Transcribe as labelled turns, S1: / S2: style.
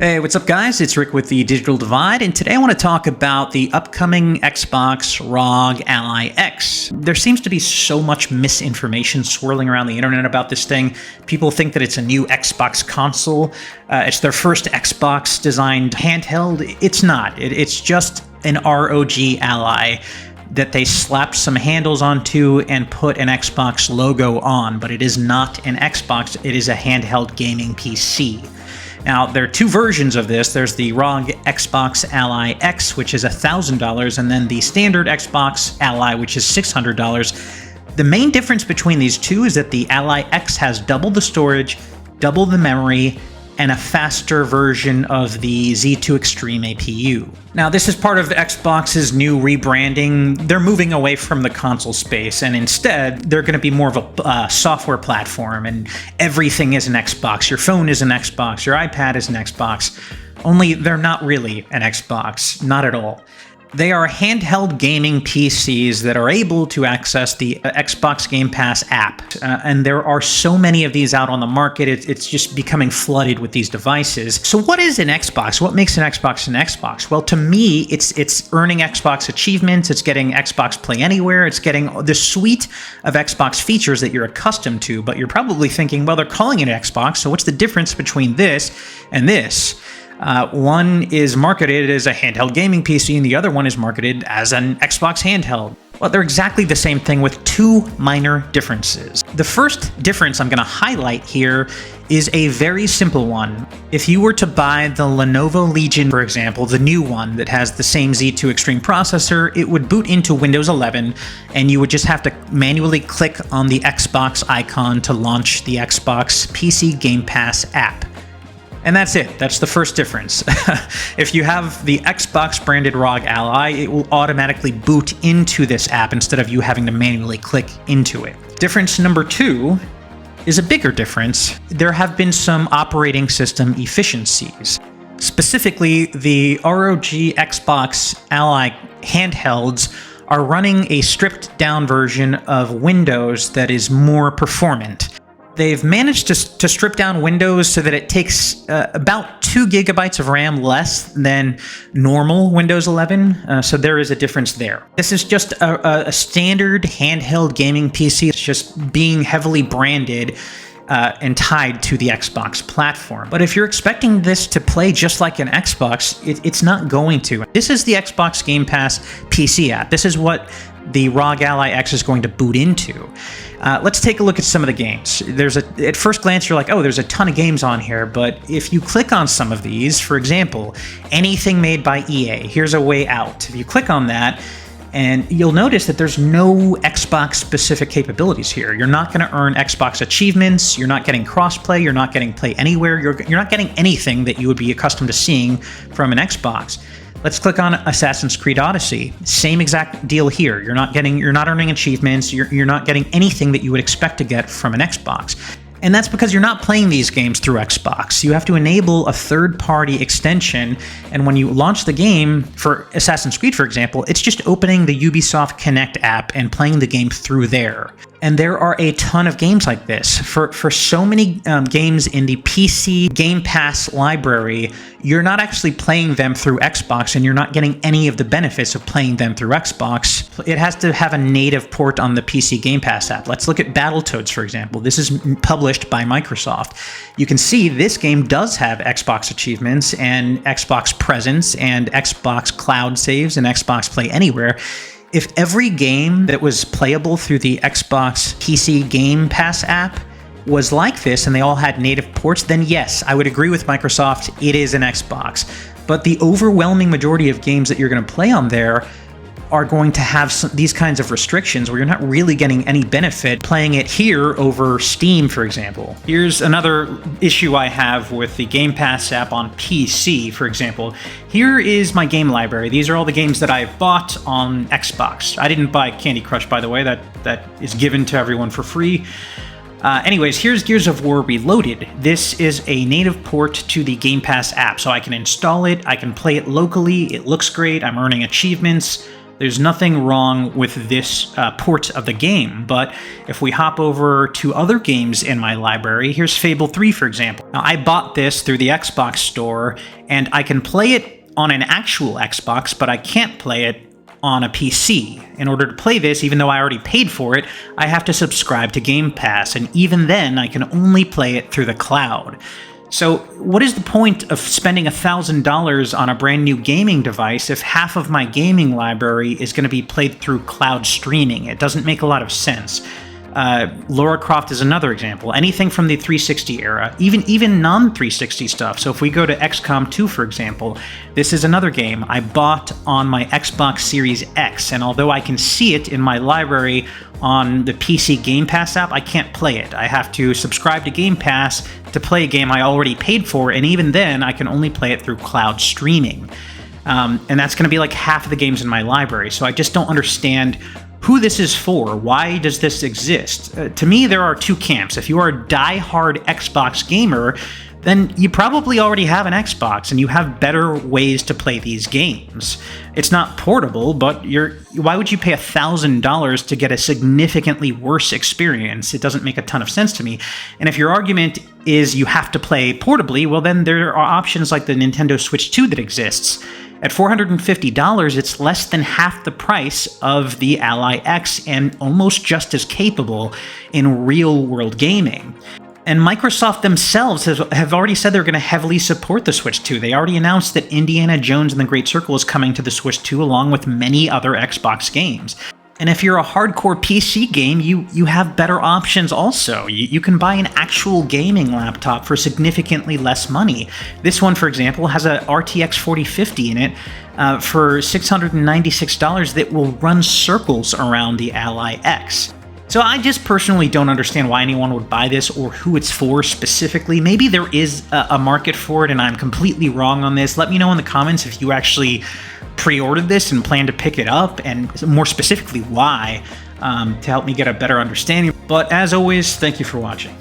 S1: Hey, what's up guys? It's Rick with the Digital Divide, and today I want to talk about the upcoming Xbox ROG Ally X. There seems to be so much misinformation swirling around the internet about this thing. People think that it's a new Xbox console. It's their first Xbox designed handheld. It's not. It's just an ROG Ally that they slapped some handles onto and put an Xbox logo on, but it is not an Xbox. It is a handheld gaming PC. Now, there are two versions of this. There's the ROG Xbox Ally X, which is $1,000, and then the standard Xbox Ally, which is $600. The main difference between these two is that the Ally X has double the storage, double the memory, and a faster version of the Z2 Extreme APU. Now, this is part of Xbox's new rebranding. They're moving away from the console space, and instead, they're going to be more of a software platform, and everything is an Xbox. Your phone is an Xbox, your iPad is an Xbox, only they're not really an Xbox, not at all. They are handheld gaming PCs that are able to access the Xbox Game Pass app. And there are so many of these out on the market, it's just becoming flooded with these devices. So what is an Xbox? What makes an Xbox an Xbox? Well, to me, it's earning Xbox achievements, it's getting Xbox Play Anywhere, it's getting the suite of Xbox features that you're accustomed to, but you're probably thinking, well, they're calling it Xbox, so what's the difference between this and this? One is marketed as a handheld gaming PC, and the other one is marketed as an Xbox handheld. Well, they're exactly the same thing with two minor differences. The first difference I'm going to highlight here is a very simple one. If you were to buy the Lenovo Legion, for example, the new one that has the same Z2 Extreme processor, it would boot into Windows 11, and you would just have to manually click on the Xbox icon to launch the Xbox PC Game Pass app. And that's it. That's the first difference. If you have the Xbox branded ROG Ally, it will automatically boot into this app instead of you having to manually click into it. Difference number two is a bigger difference. There have been some operating system efficiencies. Specifically, the ROG Xbox Ally handhelds are running a stripped down version of Windows that is more performant. They've managed to strip down Windows so that it takes about 2 gigabytes of RAM less than normal Windows 11, so there is a difference there. This is just a standard handheld gaming PC. It's just being heavily branded and tied to the Xbox platform. But if you're expecting this to play just like an Xbox, it's not going to. This is the Xbox Game Pass PC app. This is what the ROG Ally X is going to boot into. Let's take a look at some of the games. At first glance, you're like, oh, there's a ton of games on here, but if you click on some of these, for example, anything made by EA, here's a way out. If you click on that, and you'll notice that there's no Xbox-specific capabilities here. You're not going to earn Xbox achievements, you're not getting crossplay, you're not getting Play Anywhere, you're not getting anything that you would be accustomed to seeing from an Xbox. Let's click on Assassin's Creed Odyssey. Same exact deal here. You're not earning achievements, you're not getting anything that you would expect to get from an Xbox. And that's because you're not playing these games through Xbox. You have to enable a third-party extension, and when you launch the game, for Assassin's Creed, for example, it's just opening the Ubisoft Connect app and playing the game through there. And there are a ton of games like this. For so many games in the PC Game Pass library, you're not actually playing them through Xbox, and you're not getting any of the benefits of playing them through Xbox. It has to have a native port on the PC Game Pass app. Let's look at Battletoads, for example. This is published by Microsoft. You can see this game does have Xbox achievements and Xbox Presence and Xbox Cloud Saves and Xbox Play Anywhere. If every game that was playable through the Xbox PC Game Pass app was like this and they all had native ports, then yes, I would agree with Microsoft, it is an Xbox. But the overwhelming majority of games that you're going to play on there are going to have these kinds of restrictions where you're not really getting any benefit playing it here over Steam, for example. Here's another issue I have with the Game Pass app on PC, for example. Here is my game library. These are all the games that I've bought on Xbox. I didn't buy Candy Crush, by the way. That is given to everyone for free. Anyways, here's Gears of War Reloaded. This is a native port to the Game Pass app, so I can install it, I can play it locally, it looks great, I'm earning achievements. There's nothing wrong with this port of the game, but if we hop over to other games in my library, here's Fable 3, for example. Now, I bought this through the Xbox store, and I can play it on an actual Xbox, but I can't play it on a PC. In order to play this, even though I already paid for it, I have to subscribe to Game Pass, and even then, I can only play it through the cloud. So what is the point of spending $1,000 on a brand new gaming device if half of my gaming library is going to be played through cloud streaming? It doesn't make a lot of sense. Lara Croft is another example. Anything from the 360 era, even non-360 stuff. So if we go to XCOM 2, for example, this is another game I bought on my Xbox Series X, and although I can see it in my library on the PC Game Pass app, I can't play it. I have to subscribe to Game Pass to play a game I already paid for, and even then, I can only play it through cloud streaming. And that's going to be like half of the games in my library, so I just don't understand who this is for. Why does this exist? To me, there are two camps. If you are a die-hard Xbox gamer, then you probably already have an Xbox and you have better ways to play these games. It's not portable, but why would you pay $1,000 to get a significantly worse experience? It doesn't make a ton of sense to me. And if your argument is you have to play portably, well, then there are options like the Nintendo Switch 2 that exists. At $450, it's less than half the price of the Ally X and almost just as capable in real-world gaming. And Microsoft themselves have already said they're going to heavily support the Switch 2. They already announced that Indiana Jones and the Great Circle is coming to the Switch 2 along with many other Xbox games. And if you're a hardcore PC game, you have better options also. You can buy an actual gaming laptop for significantly less money. This one, for example, has a RTX 4050 in it for $696 that will run circles around the Ally X. So I just personally don't understand why anyone would buy this or who it's for specifically. Maybe there is a market for it and I'm completely wrong on this. Let me know in the comments if you actually pre-ordered this and plan to pick it up, and more specifically why, to help me get a better understanding. But as always, thank you for watching.